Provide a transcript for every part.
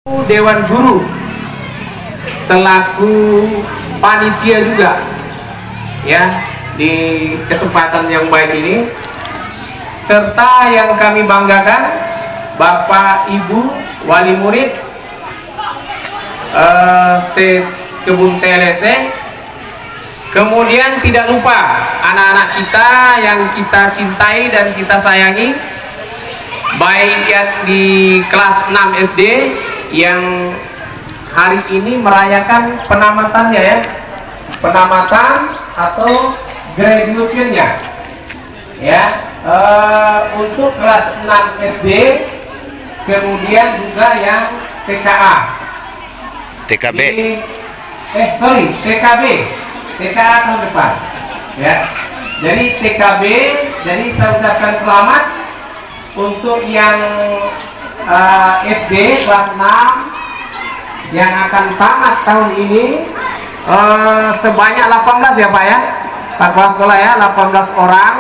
Dewan Guru selaku panitia juga ya di kesempatan yang baik ini, serta yang kami banggakan Bapak Ibu wali murid Kebun TLSE, kemudian tidak lupa anak-anak kita yang kita cintai dan kita sayangi, baik yang di kelas 6 SD yang hari ini merayakan penamatannya ya, penamatan atau graduationnya ya, untuk kelas 6 SD, kemudian juga yang TKA TKB TKB TKA tahun depan ya. Jadi TKB, jadi saya ucapkan selamat untuk yang SD kelas 6 yang akan tamat tahun ini, sebanyak 18 ya Pak ya, Pak Kepala Sekolah ya, 18 orang.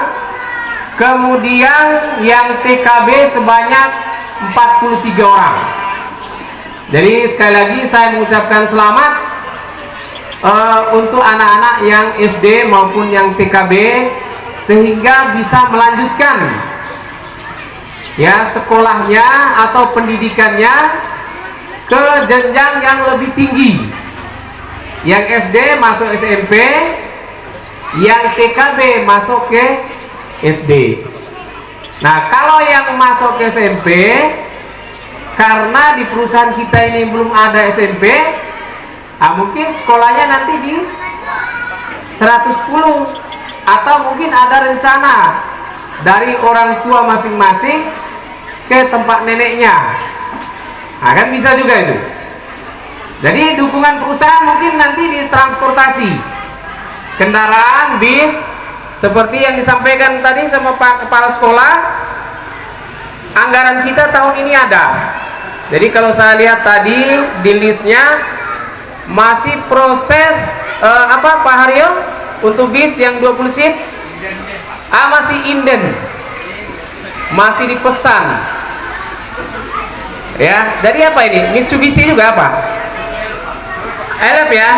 Kemudian yang TKB sebanyak 43 orang. Jadi sekali lagi saya mengucapkan selamat untuk anak-anak yang SD maupun yang TKB, sehingga bisa melanjutkan ya sekolahnya atau pendidikannya ke jenjang yang lebih tinggi. Yang SD masuk SMP, yang TKB masuk ke SD. Nah, kalau yang masuk ke SMP, karena di perusahaan kita ini belum ada SMP, mungkin sekolahnya nanti di 110, atau mungkin ada rencana dari orang tua masing-masing ke tempat neneknya. Nah, kan bisa juga itu. Jadi dukungan perusahaan mungkin nanti di transportasi, kendaraan, bis, seperti yang disampaikan tadi sama Pak Kepala Sekolah. Anggaran kita tahun ini ada. Jadi kalau saya lihat tadi di listnya masih proses apa Pak Haryo untuk bis yang 20 seat, masih inden, masih dipesan ya. Dari apa ini? Mitsubishi juga apa? Elef ya.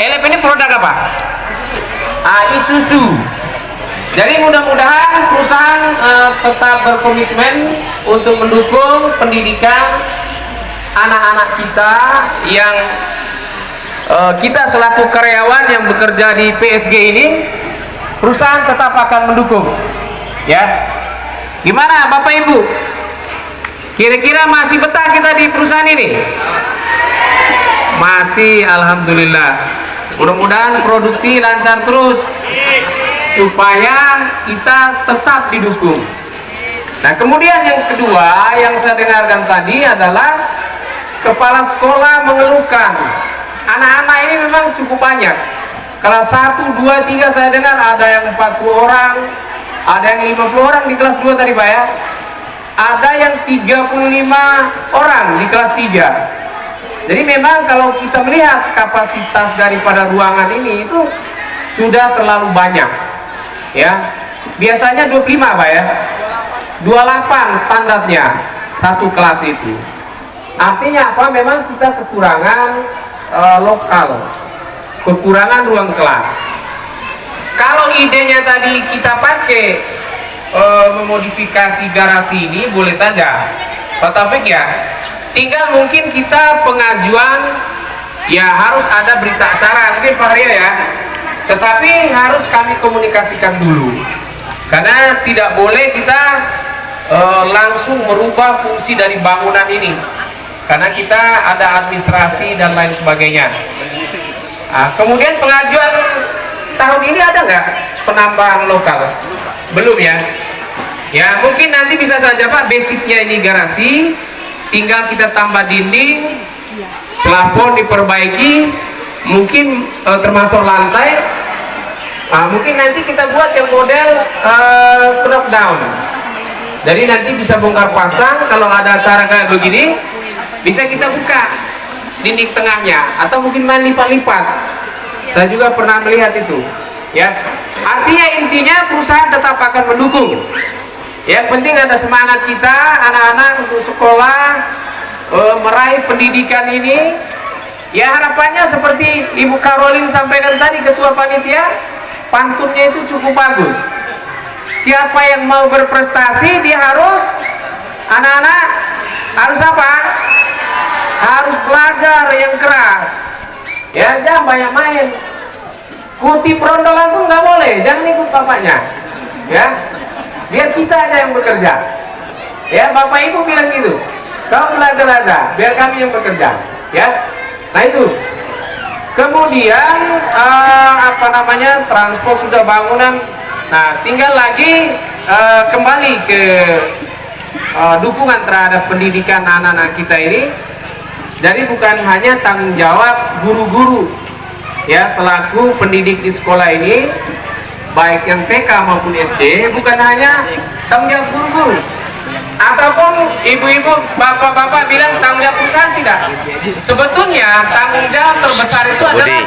Elef ini produk apa? Isuzu. Jadi mudah-mudahan perusahaan tetap berkomitmen untuk mendukung pendidikan anak-anak kita yang kita selaku karyawan yang bekerja di PSG ini. Perusahaan tetap akan mendukung ya. Gimana Bapak Ibu, kira-kira masih betah kita di perusahaan ini? Masih, alhamdulillah. Mudah-mudahan produksi lancar terus supaya kita tetap didukung. Nah, kemudian yang kedua yang saya dengarkan tadi adalah kepala sekolah mengeluhkan anak-anak ini memang cukup banyak. Kelas 1, 2, 3 saya dengar ada yang 40 orang, ada yang 50 orang di kelas 2 tadi Pak ya, ada yang 35 orang di kelas 3. Jadi memang kalau kita melihat kapasitas daripada ruangan ini itu sudah terlalu banyak ya. Biasanya 25 Pak ya, 28 standarnya satu kelas itu. Artinya apa? Memang kita kekurangan lokal, kekurangan ruang kelas. Kalau idenya tadi kita pakai memodifikasi garasi ini boleh saja, tetapi ya tinggal mungkin kita pengajuan ya harus ada berita acara mungkin Pak Ria ya, tetapi harus kami komunikasikan dulu, karena tidak boleh kita langsung merubah fungsi dari bangunan ini, karena kita ada administrasi dan lain sebagainya. Kemudian pengajuan tahun ini ada nggak penambahan lokal? Belum ya? Ya mungkin nanti bisa saja Pak, basicnya ini garasi, tinggal kita tambah dinding, plafon diperbaiki, mungkin termasuk lantai. Mungkin nanti kita buat yang model knockdown. Jadi nanti bisa bongkar pasang, kalau ada acara kayak begini bisa kita buka dinding tengahnya, atau mungkin main lipat-lipat. Saya juga pernah melihat itu ya. Artinya intinya perusahaan tetap akan mendukung. Yang penting ada semangat kita anak-anak untuk sekolah, meraih pendidikan ini, ya harapannya seperti Ibu Karolin sampaikan tadi, ketua panitia, pantunnya itu cukup bagus. Siapa yang mau berprestasi, dia harus, anak-anak harus apa? Harus belajar yang keras. Ya, jangan banyak main. Kutip rondolan pun nggak boleh, jangan ikut bapaknya. Ya, biar kita aja yang bekerja. Ya, bapak ibu bilang gitu. Kau belajar aja, biar kami yang bekerja. Ya, nah itu. Kemudian transport sudah bangunan. Nah, tinggal lagi kembali ke dukungan terhadap pendidikan anak-anak kita ini. Jadi bukan hanya tanggung jawab guru-guru, ya, selaku pendidik di sekolah ini, baik yang TK maupun SD, bukan hanya tanggung jawab guru-guru. Ataupun ibu-ibu, bapak-bapak bilang tanggung jawab perusahaan, tidak. Sebetulnya tanggung jawab terbesar itu adalah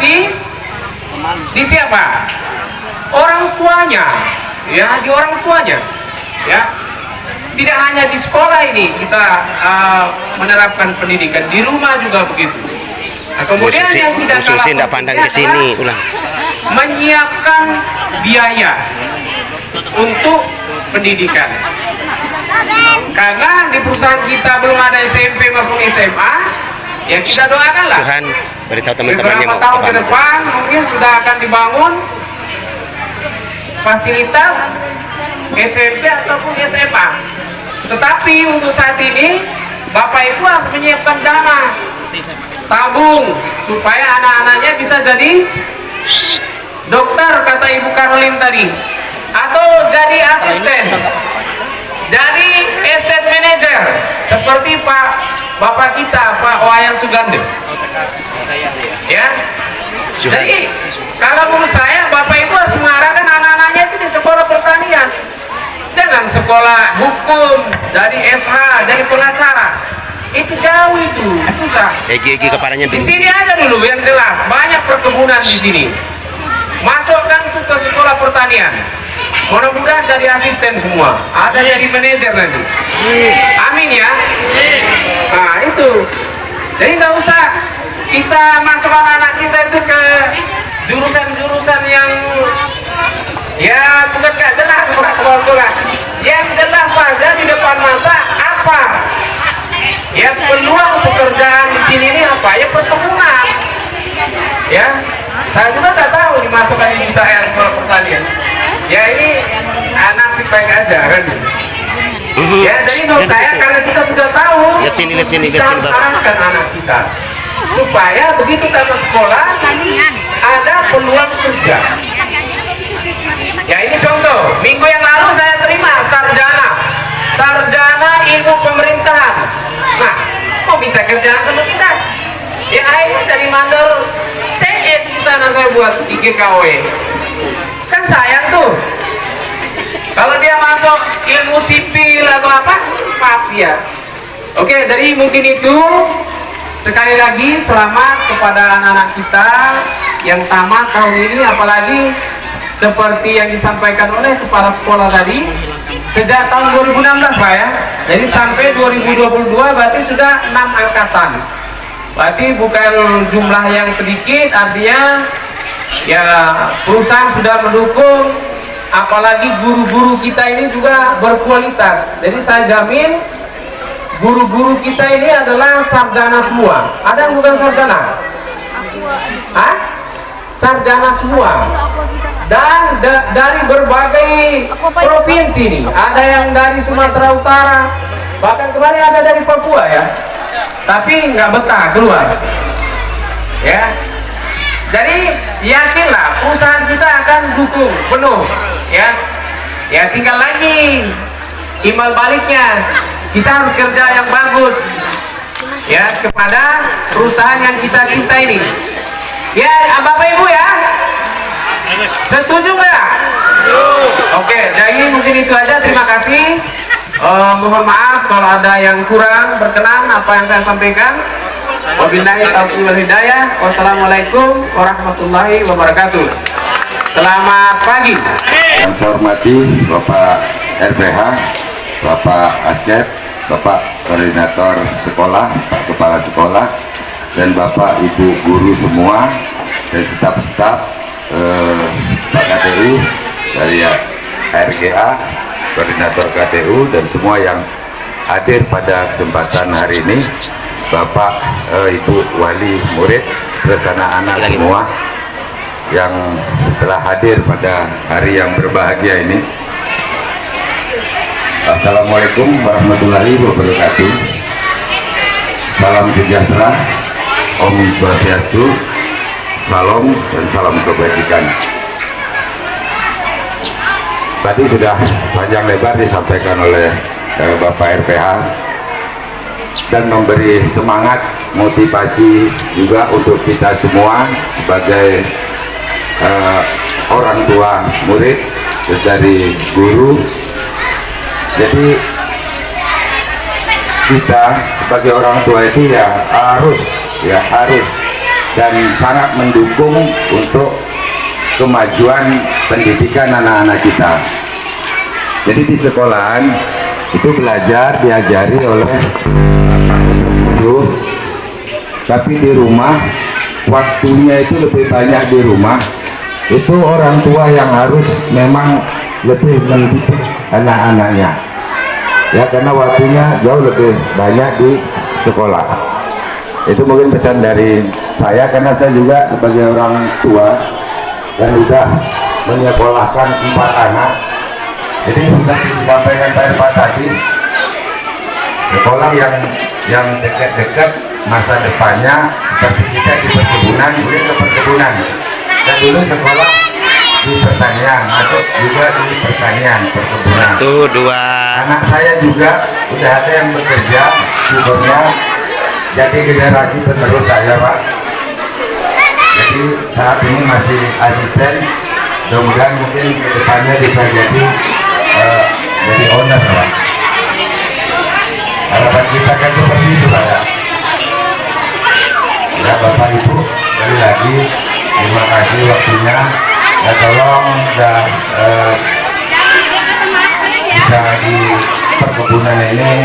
di siapa? Orang tuanya, ya, di orang tuanya, ya. Tidak hanya di sekolah ini kita menerapkan pendidikan, di rumah juga begitu. Nah, kemudian yang tidak kalah pandang ke sini, menyiapkan biaya untuk pendidikan. Karena di perusahaan kita belum ada SMP maupun SMA, ya kita doakanlah. Tuhan beritahu teman-temannya beberapa tahun ke depan mungkin sudah akan dibangun fasilitas SMP ataupun SMA. Tetapi untuk saat ini Bapak Ibu harus menyiapkan dana tabung supaya anak-anaknya bisa jadi dokter, kata Ibu Karolin tadi, atau jadi asisten, jadi estate manager seperti Bapak kita, Pak Wayan Sugande. Ya. Jadi kalau menurut saya Bapak Ibu harus mengarahkan anak-anaknya itu di sekolah pertanian. Jangan sekolah hukum, dari SH, dari pengacara. Itu jauh, itu susah. Kepalanya di sini aja dulu yang jelas, banyak perkebunan di sini. Masukkan tuh ke sekolah pertanian. Mudah-mudahan jadi asisten semua, ada jadi manajer nanti. Amin ya. Nah itu. Jadi nggak usah kita masukkan anak kita itu ke jurusan-jurusan yang ya bukan gak jelas, yang jelas saja di depan mata apa ya peluang pekerjaan di sini ini apa ya, perkebunan. Ya, saya juga tak tahu dimasukkan di saya sekolah pertanian. Ya ini nasib baik aja kan. Ya, jadi menurut saya karena kita sudah tahu, lihat sini kita arahkan anak kita supaya begitu tamat sekolah ada peluang kerja. Ya ini contoh, minggu yang lalu saya terima sarjana ilmu pemerintahan. Nah, mau minta kerjaan sama kita? Ya akhirnya dari mandor saya di sana saya buat IGKW. Kan sayang tuh. Kalau dia masuk ilmu sipil atau apa, pasti ya. Oke, jadi mungkin itu. Sekali lagi selamat kepada anak-anak kita yang tamat tahun ini, apalagi seperti yang disampaikan oleh kepala sekolah tadi, sejak tahun 2016 Pak ya. Jadi sampai 2022 berarti sudah 6 angkatan. Berarti bukan jumlah yang sedikit, artinya ya perusahaan sudah mendukung, apalagi guru-guru kita ini juga berkualitas. Jadi saya jamin guru-guru kita ini adalah sarjana semua. Ada yang bukan sarjana? Hah? Sarjana semua. Dan dari berbagai provinsi ini. Ada yang dari Sumatera Utara, bahkan kemarin ada dari Papua ya. Tapi nggak betah keluar. Ya. Jadi yakinlah perusahaan kita akan dukung penuh. Ya. Ya tinggal lagi imbal baliknya. Kita harus kerja yang bagus ya kepada perusahaan yang kita cinta ini. Ya, Bapak Ibu ya, setuju nggak? Oke, jadi mungkin itu aja. Terima kasih. Mohon maaf kalau ada yang kurang berkenan apa yang saya sampaikan. Wabillahi taufiq wal hidayah. Wassalamualaikum warahmatullahi wabarakatuh. Selamat pagi. Yang saya hormati Bapak RPH, Bapak Asep, Bapak koordinator sekolah, Pak Kepala Sekolah, dan Bapak Ibu guru semua, dan staf-staf Pak KTU dari RGA, koordinator KTU, dan semua yang hadir pada kesempatan hari ini, Bapak Ibu wali murid, terus anak-anak semua yang telah hadir pada hari yang berbahagia ini. Assalamualaikum warahmatullahi wabarakatuh. Salam sejahtera, Om Swastiastu, salam dan salam kebajikan. Tadi sudah panjang lebar disampaikan oleh Bapak RPH dan memberi semangat, motivasi juga untuk kita semua sebagai orang tua murid dari guru. Jadi kita sebagai orang tua itu harus dan sangat mendukung untuk kemajuan pendidikan anak-anak kita. Jadi di sekolahan itu belajar diajari oleh guru, tapi di rumah waktunya itu lebih banyak di rumah. Itu orang tua yang harus memang lebih mendidik anak-anaknya, ya, karena waktunya jauh lebih banyak di sekolah. Itu mungkin pesan dari saya, karena saya juga sebagai orang tua dan sudah menyekolahkan 4 anak. Jadi sudah disampaikan Pak tadi, sekolah yang dekat-dekat masa depannya seperti kita di perkebunan, mungkin ke perkebunan. Dan dulu sekolah di pertanian, masuk juga di pertanian, perkebunan. Satu, dua. Anak saya juga sudah ada yang bekerja, syukurnya jadi generasi penerus saya, Pak. Jadi saat ini masih asisten, mudah-mudahan mungkin kedepannya bisa jadi owner, Pak. Harapan kita kan seperti itu, Pak, ya. Ya, Bapak Ibu, sekali lagi terima kasih waktunya. Ya, tolong bisa di perkebunan ini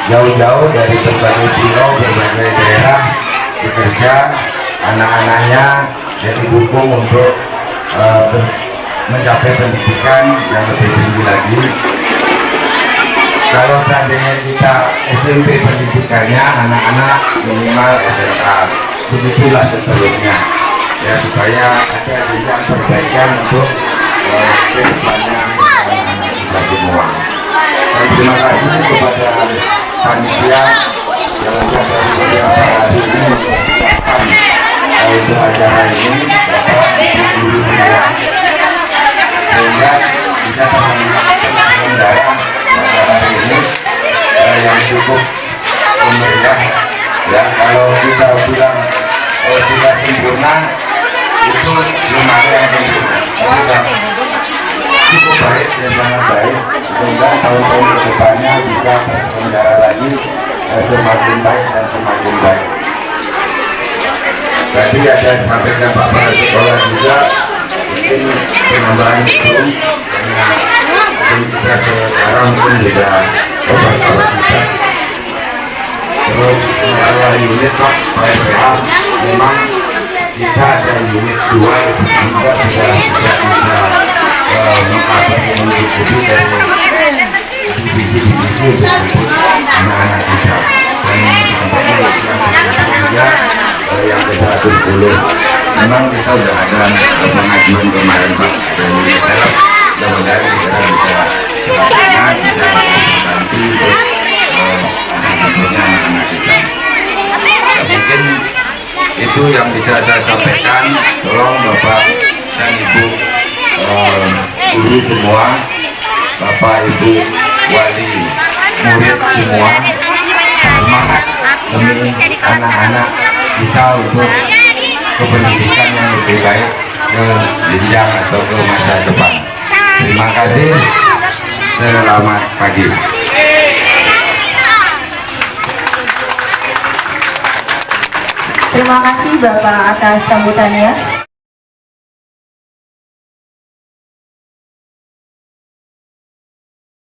jauh-jauh dari berbagai pulau, berbagai daerah bekerja, anak-anaknya jadi dukung untuk mencapai pendidikan yang lebih tinggi lagi. Kalau seandainya kita SMP pendidikannya, anak-anak minimal SMA, begitulah seterusnya, ya, supaya ada jenjang perbaikan untuk kedepannya anak-anak kita semua. Dan terima kasih kepada panitia yang sudah dari beberapa hari ini mempersiapkan untuk acara ini, Bapak Ibu guru semua, sehingga kita menyelenggara acara ini yang cukup meriah. Ya, kalau kita bilang sudah sempurna, itu belum ada yang sempurna. Cukup baik dan sangat baik, sehingga tahun-tahun ke depannya bisa terselenggara lagi semakin baik dan semakin baik. Tadi ada sampaikan Pak Kepala Sekolah juga, mungkin penambahan itu kita sekarang mungkin sudah obat-obat kita. Terus masalah unit, Pak RPH, memang kita ada unit 2 juga sudah bisa mengikuti dari divisi-divisi tersebut anak-anak kita, dan yang ke-110 memang kita sudah ada pengajuan kemarin, Pak, dan mudah-mudahan kita bisa laksanakan, bisa bantu untuk anak-anak kita. Mungkin itu yang bisa saya sampaikan. Tolong Bapak dan Ibu guru semua, Bapak Ibu wali murid semua, semangat demi anak-anak kita untuk kependidikan yang lebih baik ke jenjang atau ke masa depan. Terima kasih. Selamat pagi. Terima kasih Bapak atas sambutannya.